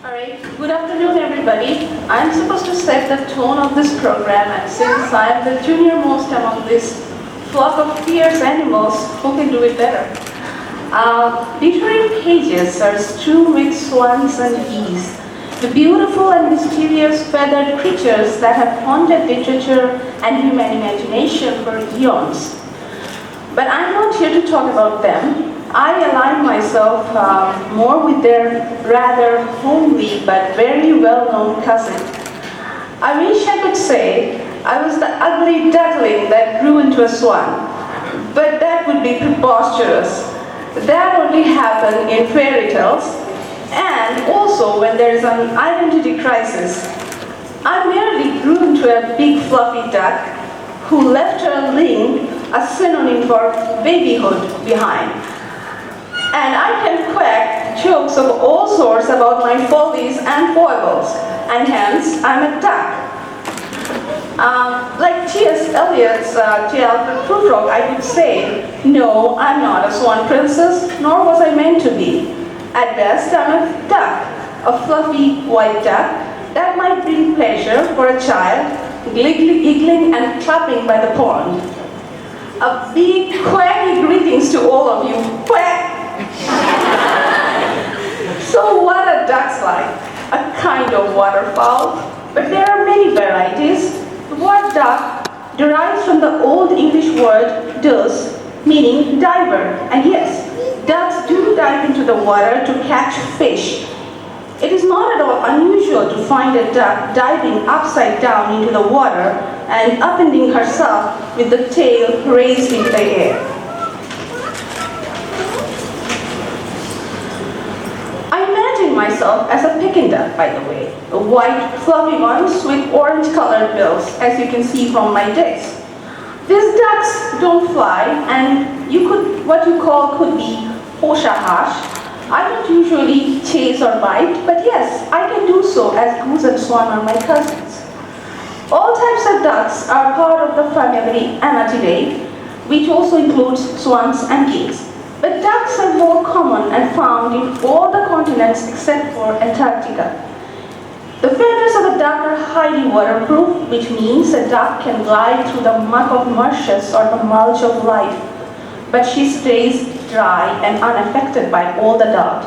Alright, good afternoon everybody. I'm supposed to set the tone of this program, and since I am the junior most among this flock of fierce animals, who can do it better? Literary pages are strewn with swans and geese, the beautiful and mysterious feathered creatures that have haunted literature and human imagination for eons. But I'm not here to talk about them. I align myself more with their rather homely but very well-known cousin. I wish I could say I was the ugly duckling that grew into a swan, but that would be preposterous. That only happens in fairy tales, and also when there is an identity crisis. I merely grew into a big fluffy duck who left her ling, a synonym for babyhood, behind. And I can quack jokes of all sorts about my follies and foibles, and hence I'm a duck. Like T.S. Eliot's J. Alfred Prufrock, I would say, no, I'm not a swan princess, nor was I meant to be. At best, I'm a duck, a fluffy white duck that might bring pleasure for a child, giggling and clapping by the pond. A big quacky greetings to all of you. Quack! So what are ducks like? A kind of waterfowl, but there are many varieties. The word duck derives from the Old English word dus, meaning diver. And yes, ducks do dive into the water to catch fish. It is not at all unusual to find a duck diving upside down into the water and upending herself with the tail raised into the air. I imagine myself as a Peking duck, by the way, the white, fluffy ones with orange-colored bills, as you can see from my disc. These ducks don't fly, and what you call could be hoshahash. I don't usually chase or bite, but yes, I can do so as goose and swan are my cousins. All types of ducks are part of the family Anatidae, which also includes swans and geese. But ducks are more common and found in all the continents except for Antarctica. The feathers of a duck are highly waterproof, which means a duck can glide through the muck of marshes or the mulch of life, but she stays dry and unaffected by all the dirt.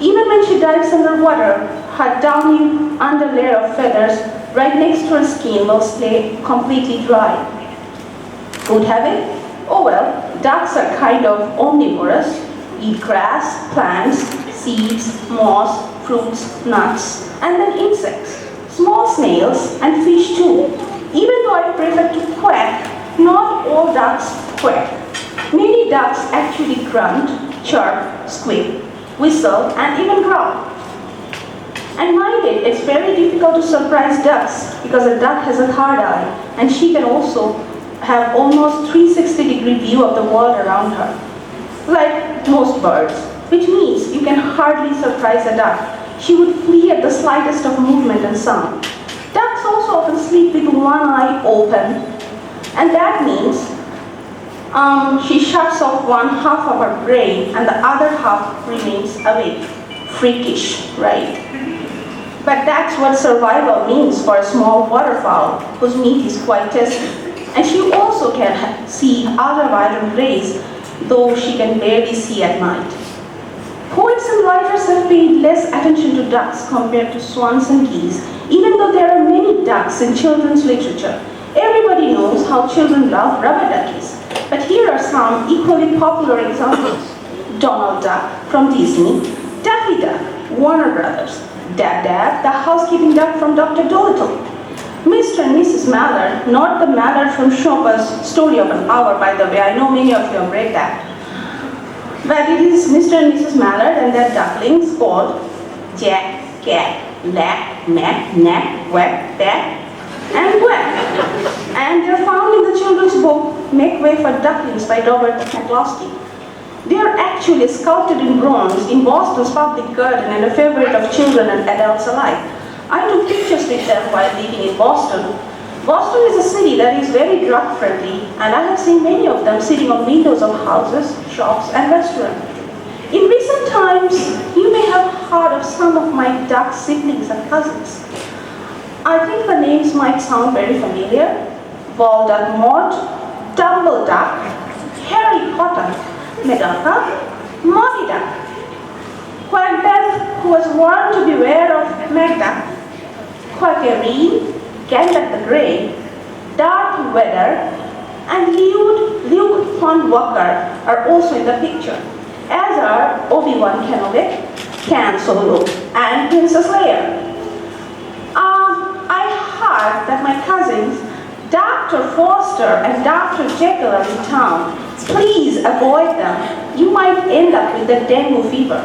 Even when she dives underwater, her downy underlayer of feathers right next to her skin will stay completely dry. Good habit? Oh well, ducks are kind of omnivorous, eat grass, plants, seeds, moss, fruits, nuts, and then insects, small snails, and fish too. Even though I prefer to quack, not all ducks quack. Many ducks actually grunt, chirp, squeak, whistle, and even growl. And mind it, it's very difficult to surprise ducks because a duck has a third eye, and she can also have almost 360-degree view of the world around her, like most birds, which means you can hardly surprise a duck. She would flee at the slightest of movement and sound. Ducks also often sleep with one eye open, and that means she shuts off one half of her brain and the other half remains awake. Freakish, right? But that's what survival means for a small waterfowl whose meat is quite tasty. And she also can see ultraviolet rays, though she can barely see at night. Poets and writers have paid less attention to ducks compared to swans and geese, even though there are many ducks in children's literature. Everybody knows how children love rubber duckies. But here are some equally popular examples. Donald Duck from Disney, Daffy Duck, Warner Brothers, Dab Dab, the housekeeping duck from Dr. Dolittle, Mr. and Mrs. Mallard, not the Mallard from Chopin's Story of an Hour, by the way. I know many of you have read that. But it is Mr. and Mrs. Mallard and their ducklings called Jack, Cat, Lack, Mac, Knack, Whack, Back, and Whack. And they're found in the children's book Make Way for Ducklings by Robert McCloskey. They are actually sculpted in bronze in Boston's public garden and a favorite of children and adults alike. I took pictures with them while living in Boston. Boston is a city that is very drug-friendly, and I have seen many of them sitting on windows of houses, shops, and restaurants. In recent Sometimes you may have heard of some of my duck siblings and cousins. I think the names might sound very familiar. Ball duck Maud, Tumble duck, Harry Potter, Medaka, Molly duck. Quack Beth, who was warned to beware of Meg duck, Quackerine, Gandalf the Grey, Darth Vader, and Luke Von Walker are also in the picture, as are Obi-Wan Kenobi, Han Solo, and Princess Leia. I heard that my cousins, Dr. Foster and Dr. Jekyll are in town. Please avoid them. You might end up with the dengue fever.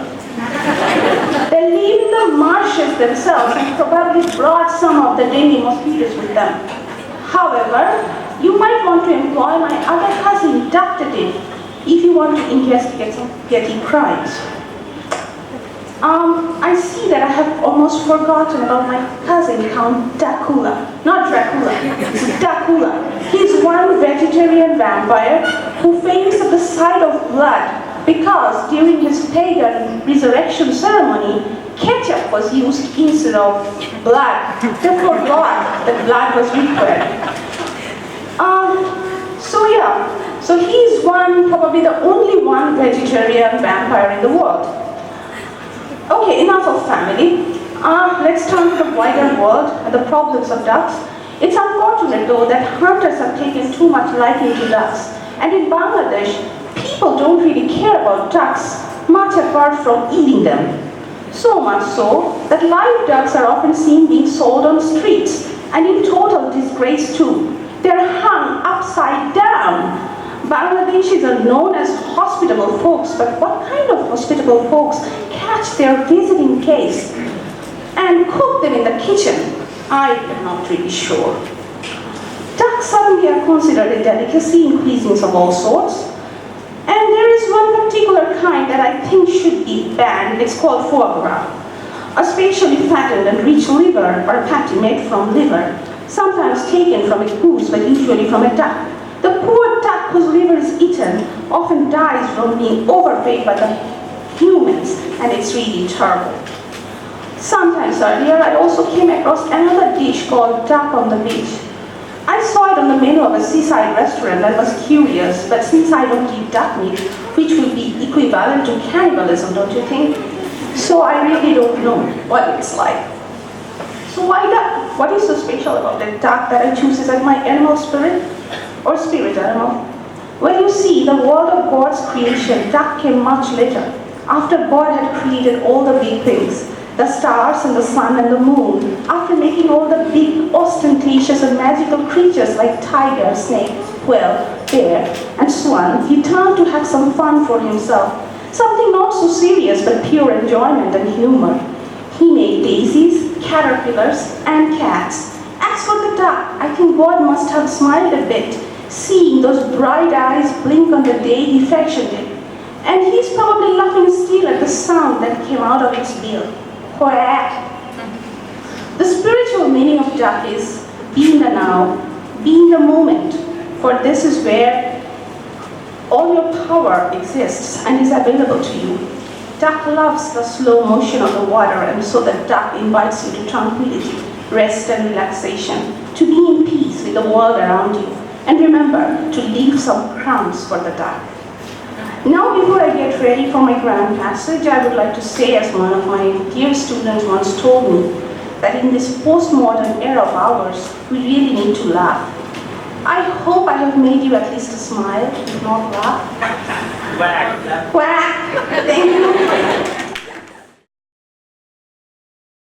They live in the marshes themselves and probably brought some of the dengue mosquitoes with them. However, you might want to employ my other cousin, Dr. Dick, if you want to investigate some petty crimes. I see that I have almost forgotten about my cousin, Count Dracula. Not Dracula, it's Dracula. He's one vegetarian vampire who faints at the sight of blood because during his pagan resurrection ceremony, ketchup was used instead of blood. They forgot that blood was required. So he's probably the only one vegetarian vampire in the world. Okay, enough of family. Let's turn to the wider world and the problems of ducks. It's unfortunate though that hunters have taken too much liking to ducks. And in Bangladesh, people don't really care about ducks, much apart from eating them. So much so that live ducks are often seen being sold on streets, and in total disgrace too. They're hung upside down. Bangladeshis are known as hospitable folks, but what kind of hospitable folks catch their visiting guests and cook them in the kitchen? I am not really sure. Ducks suddenly are considered a delicacy in cuisines of all sorts. And there is one particular kind that I think should be banned. It's called foie gras, a specially fattened and rich liver or patty made from liver, sometimes taken from a goose, but usually from a duck. The poor duck whose liver is eaten often dies from being overfed by the humans, and it's really terrible. Sometimes earlier, I also came across another dish called duck on the beach. I saw it on the menu of a seaside restaurant and was curious, but since I don't eat duck meat, which would be equivalent to cannibalism, don't you think? So I really don't know what it's like. So why duck? What is so special about the duck that I choose as my animal spirit? Or spirit animal? Well, you see, the world of God's creation, duck came much later, after God had created all the big things, the stars and the sun and the moon. After making all the big, ostentatious and magical creatures like tiger, snake, quail, bear, and swan, he turned to have some fun for himself. Something not so serious, but pure enjoyment and humor. He made daisies, caterpillars, and cats. As for the duck, I think God must have smiled a bit, seeing those bright eyes blink on the day he fashioned it. And he's probably laughing still at the sound that came out of its bill. Quack. The spiritual meaning of duck is be in the now, be in the moment, for this is where all your power exists and is available to you. Duck loves the slow motion of the water, and so the duck invites you to tranquility, rest and relaxation, to be in peace with the world around you. And remember to leave some crumbs for the duck. Now, before I get ready for my grand passage, I would like to say, as one of my dear students once told me, that in this postmodern era of ours, we really need to laugh. I hope I have made you at least smile, if not laugh. Quack. Quack. Thank you.